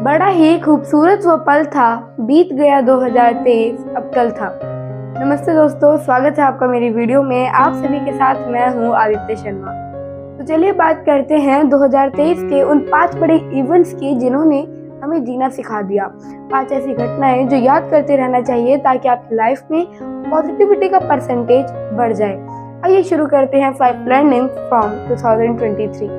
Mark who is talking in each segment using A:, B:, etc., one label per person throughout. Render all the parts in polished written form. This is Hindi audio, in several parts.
A: बड़ा ही खूबसूरत वो पल था, बीत गया 2023 अब कल था। नमस्ते दोस्तों, स्वागत है आपका मेरी वीडियो में। आप सभी के साथ मैं हूँ आदित्य शर्मा। तो चलिए बात करते हैं 2023 के उन 5 बड़े इवेंट्स की जिन्होंने हमें जीना सिखा दिया। 5 ऐसी घटनाएं जो याद करते रहना चाहिए ताकि आपकी लाइफ में पॉजिटिविटी का परसेंटेज बढ़ जाए। आइए शुरू करते हैं 5 लर्निंग फ्रॉम 2023।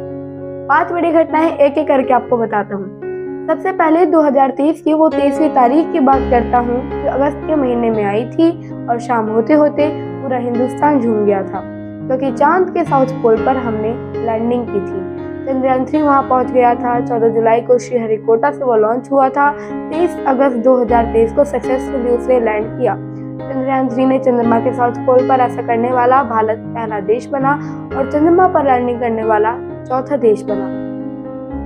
A: 5 बड़ी घटनाएं एक एक करके आपको बताता हूँ। सबसे पहले 2023 की वो 23वीं तारीख की बात करता हूँ जो अगस्त के महीने में आई थी और शाम होते होते पूरा हिंदुस्तान झूम गया था क्योंकि चांद के साउथ पोल पर हमने लैंडिंग की थी। चंद्रयान 3 वहां पहुंच गया था। 14 जुलाई को श्रीहरिकोटा से वो लॉन्च हुआ था। 23 अगस्त 2023 को सक्सेसफुली उसने लैंड किया। चंद्रयान 3 ने चंद्रमा के साउथ पोल पर ऐसा करने वाला भारत पहला देश बना और चंद्रमा पर लैंडिंग करने वाला चौथा देश बना।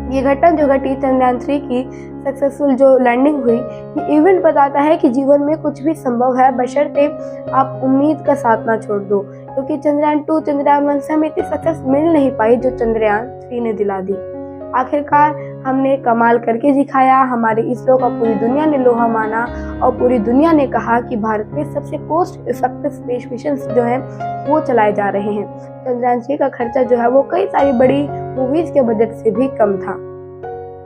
A: ये घटना जो घटी चंद्रयान 3 की सक्सेसफुल जो लैंडिंग हुई, ये इवेंट बताता है कि जीवन में कुछ भी संभव है बशर्ते आप उम्मीद का साथ ना छोड़ दो। क्योंकि चंद्रयान 2 चंद्रयान 1 से हमें इतनी सक्सेस मिल नहीं पाई जो चंद्रयान 3 ने दिला दी। आखिरकार हमने कमाल करके दिखाया। हमारे इसरो का पूरी दुनिया ने लोहा माना और पूरी दुनिया ने कहा कि भारत में सबसे कोस्ट इफेक्टिव स्पेस मिशन जो है वो चलाए जा रहे हैं। चंद्रयान 3 का खर्चा जो है वो कई सारी बड़ी मूवीज के बजट से भी कम था।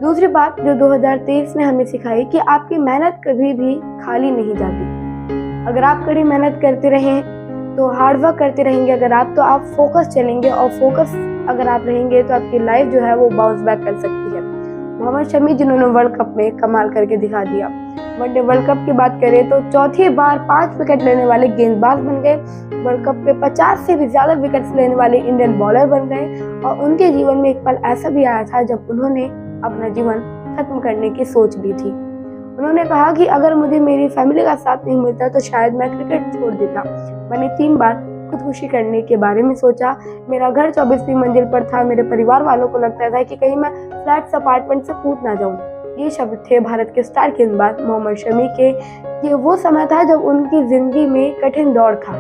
A: दूसरी बात जो 2023 ने हमें सिखाई कि आपकी मेहनत कभी भी खाली नहीं जाती। अगर आप कड़ी मेहनत करते रहें तो हार्डवर्क करते रहेंगे अगर आप, तो आप फोकस चलेंगे और फोकस अगर आप रहेंगे तो आपकी लाइफ जो है वो बाउंस बैक कर सकती है। मोहम्मद शमी जिन्होंने वर्ल्ड कप में कमाल करके दिखा दिया। वनडे वर्ल्ड कप की बात करें तो चौथी बार 5 विकेट लेने वाले गेंदबाज बन गए। वर्ल्ड कप पे 50 से भी ज्यादा विकेट्स लेने वाले इंडियन बॉलर बन गए और उनके जीवन में एक पल ऐसा भी आया था जब उन्होंने अपना जीवन खत्म करने की सोच ली थी। उन्होंने कहा कि अगर मुझे मेरी फैमिली का साथ नहीं मिलता तो शायद मैं क्रिकेट छोड़ देता। मैंने 3 बार खुदकुशी करने के बारे में सोचा। मेरा घर 24वीं मंजिल पर था। मेरे परिवार वालों को लगता था कि कहीं मैं फ्लैट्स अपार्टमेंट से कूद ना जाऊं। ये शब्द थे भारत के स्टार गेंदबाज मोहम्मद शमी के। ये वो समय था जब उनकी जिंदगी में कठिन दौर था।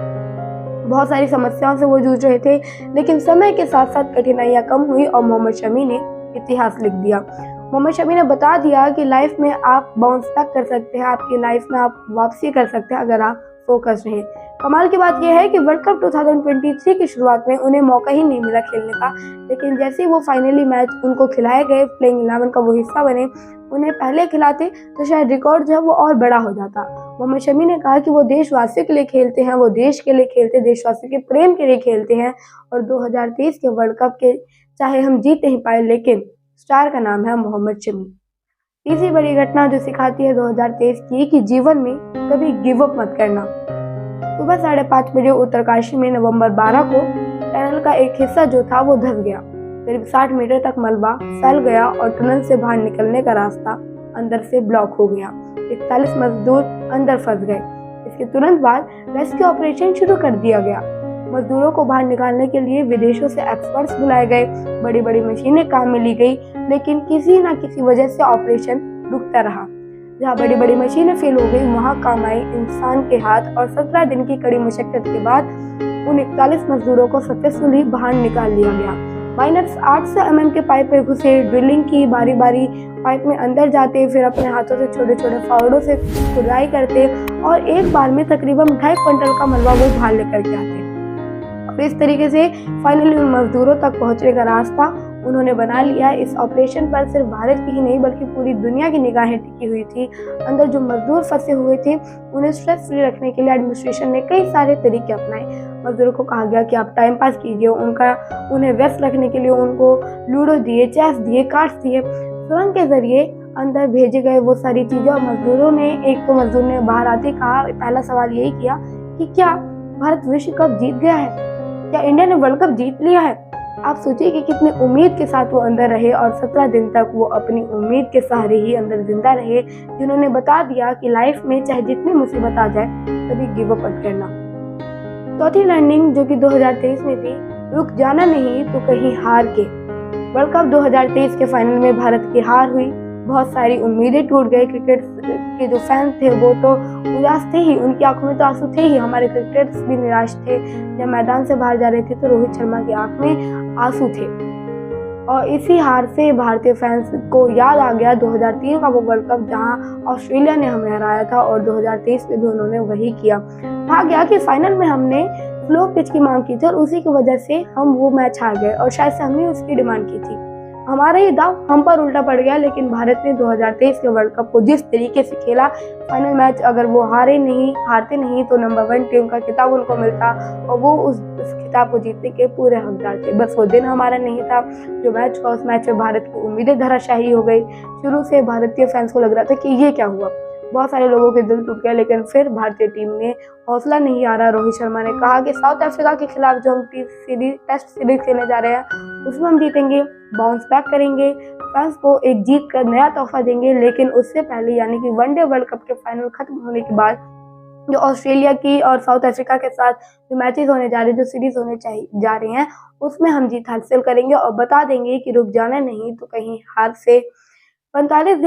A: बहुत सारी समस्याओं से वो जूझ रहे थे, लेकिन समय के साथ साथ कठिनाइयां कम हुई और मोहम्मद शमी ने इतिहास लिख दिया। मोहम्मद शमी ने बता दिया कि लाइफ में आप बाउंस बैक कर सकते हैं, आपकी लाइफ में आप वापसी कर सकते हैं अगर आप फोकस रहें। कमाल की बात यह है कि वर्ल्ड कप 2023 की शुरुआत में उन्हें मौका ही नहीं मिला खेलने का, लेकिन जैसे ही वो फाइनली मैच उनको खिलाए गए, प्लेइंग 11 का वो हिस्सा बने, उन्हें पहले खिलाते तो शायद रिकॉर्ड जो है वो और बड़ा हो जाता। मोहम्मद शमी ने कहा कि वो देशवासियों के लिए खेलते हैं, वो देश के लिए खेलते, देशवासियों के प्रेम के लिए खेलते हैं और 2023 के वर्ल्ड कप के चाहे हम जीत नहीं पाए लेकिन स्टार का नाम है मोहम्मद शमी। तीसरी बड़ी घटना जो सिखाती है 2023 की कि जीवन में कभी गिव अप मत करना। सुबह 5:30 बजे उत्तरकाशी में नवंबर 12 को टनल का एक हिस्सा जो था वो धंस गया। करीब 60 मीटर तक मलबा फैल गया और टनल से बाहर निकलने का रास्ता अंदर से ब्लॉक हो गया। 41 मजदूर अंदर फंस गए। इसके तुरंत बाद रेस्क्यू ऑपरेशन शुरू कर दिया गया। मजदूरों को बाहर निकालने के लिए विदेशों से एक्सपर्ट्स बुलाए गए, बड़ी बड़ी मशीनें काम में ली गई, लेकिन किसी न किसी वजह से ऑपरेशन रुकता रहा। जहाँ बड़ी बड़ी मशीनें फेल हो गई वहाँ काम आए इंसान के हाथ और 17 दिन की कड़ी मशक्कत के बाद उन 41 मजदूरों को सक्सेसफुली बाहर निकाल लिया गया। माइनर्स 800 mm के पाइप में घुसे, ड्रिलिंग की, बारी बारी पाइप में अंदर जाते, फिर अपने हाथों से छोटे छोटे फावड़ों से खुदाई करते और एक बार में तकरीबन 2.5 क्विंटल का मलबा वो बाहर लेकर के आते। और इस तरीके से फाइनली उन मजदूरों तक पहुंचने का रास्ता उन्होंने बना लिया। इस ऑपरेशन पर सिर्फ भारत की ही नहीं बल्कि पूरी दुनिया की निगाहें टिकी हुई थी। अंदर जो मजदूर फंसे हुए थे उन्हें स्ट्रेस फ्री रखने के लिए एडमिनिस्ट्रेशन ने कई सारे तरीके अपनाए। मजदूरों को कहा गया कि आप टाइम पास कीजिए, उन्हें व्यस्त रखने के लिए उनको लूडो दिए, चेस दिए, कार्ड्स दिए। सुरंग के जरिए अंदर भेजे गए वो सारी चीजें और मजदूरों ने, एक तो मजदूर ने बाहर आते कहा, पहला सवाल यही किया कि क्या भारत विश्व कप जीत गया है, क्या इंडिया ने वर्ल्ड कप जीत लिया है। आप सोचिए कि कितनी उम्मीद के साथ वो अंदर रहे और 17 दिन तक वो अपनी उम्मीद के सहारे ही अंदर जिंदा रहे, जिन्होंने बता दिया कि लाइफ में चाहे जितनी मुसीबत आ जाए कभी गिव अप मत करना। चौथी लर्निंग जो कि 2023 में थी, रुक जाना नहीं तो कहीं हार के। वर्ल्ड कप 2023 के फाइनल में भारत की हार हुई, बहुत सारी उम्मीदें टूट गई। क्रिकेट के जो फैन थे वो तो उदास थे ही, उनकी आंखों में तो आंसू थे ही। हमारे क्रिकेटर्स भी निराश थे। जब मैदान से बाहर जा रहे थे तो रोहित शर्मा की आंख में आंसू थे और इसी हार से भारतीय फैंस को याद आ गया 2003 का वो वर्ल्ड कप जहां ऑस्ट्रेलिया ने हमें हराया था, और 2023 में भी उन्होंने वही किया। कहा गया कि फाइनल में हमने स्लो पिच की मांग की थी और उसी की वजह से हम वो मैच हार गए, और शायद से हमने उसकी डिमांड की थी। हमारा ही दाव हम पर उल्टा पड़ गया, लेकिन भारत ने 2023 के वर्ल्ड कप को जिस तरीके से खेला, फाइनल मैच अगर वो हारते नहीं तो नंबर 1 टीम का खिताब उनको मिलता, और वो उस खिताब को जीतने के पूरे हकदार थे। बस वो दिन हमारा नहीं था। जो मैच का उस मैच में भारत की उम्मीदें धराशायी हो गई। शुरू से भारतीय फैंस को लग रहा था कि ये क्या हुआ, बहुत सारे लोगों के दिल टूट गया, लेकिन फिर भारतीय टीम ने हौसला नहीं हारा। रोहित शर्मा ने कहा कि साउथ अफ्रीका के खिलाफ जो हम टेस्ट सीरीज खेलने जा रहे हैं उसमें हम जीतेंगे, बाउंस बैक करेंगे, फैंस को एक जीत कर नया तोहफा देंगे। लेकिन उससे पहले यानी कि वनडे वर्ल्ड कप के फाइनल खत्म होने के बाद जो ऑस्ट्रेलिया की और साउथ अफ्रीका के साथ जो मैचेस होने जा रहे हैं, जो सीरीज होने जा रहे हैं, उसमें हम जीत हासिल करेंगे और बता देंगे कि रुक जाना नहीं तो कहीं हार से। 46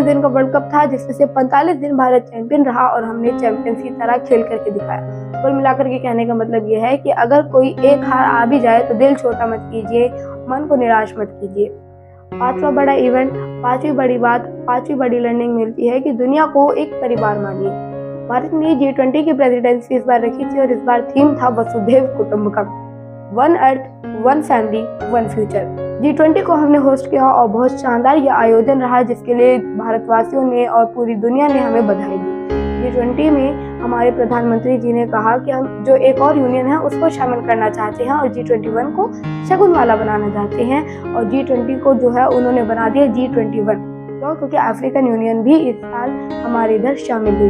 A: दिन का वर्ल्ड कप था, जिसमें से 45 दिन भारत चैंपियन रहा और हमने चैंपियंस की तरह खेल करके दिखाया। कुल मिलाकर के कहने का मतलब ये है कि अगर कोई एक हार आ भी जाए तो दिल छोटा मत कीजिए, मन को निराश मत कीजिए। 5वां बड़ा इवेंट, 5वीं बड़ी बात, 5वीं बड़ी लर्निंग मिलती है कि दुनिया को एक परिवार मानिए। भारत ने G20 की प्रेसिडेंसी इस बार रखी थी और इस बार थीम था वसुधैव कुटुंबकम, 1 अर्थ 1 फैमिली 1 फ्यूचर। G20 को हमने होस्ट किया और बहुत शानदार यह आयोजन रहा, जिसके लिए भारतवासियों ने और पूरी दुनिया ने हमें बधाई दी। G20 में हमारे प्रधानमंत्री जी ने कहा कि हम जो एक और यूनियन है उसको शामिल करना चाहते हैं और G21 को शगुन वाला बनाना चाहते हैं, और G20 को जो है उन्होंने बना दिया G21, क्योंकि अफ्रीकन यूनियन भी इस साल हमारे इधर शामिल हुई।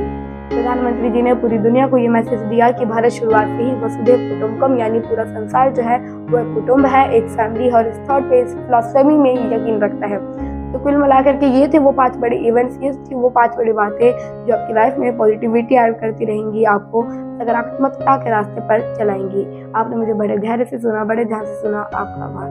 A: प्रधानमंत्री जी ने पूरी दुनिया को ये मैसेज दिया कि भारत शुरुआत से ही वसुधैव कुटुंबकम यानी पूरा संसार जो है वो एक कुटुंब है, एक फैमिली, और इस थॉट पे, इस फिलॉसफी में यकीन रखता है। तो कुल मिलाकर के ये थे वो 5 बड़े इवेंट्स, ये थी वो 5 बड़ी बातें जो आपकी लाइफ में पॉजिटिविटी ऐड करती रहेंगी, आपको सकारात्मकता के रास्ते पर चलाएंगी। आपने मुझे बड़े धैर्य से सुना, बड़े ध्यान से सुना, आपका आभार।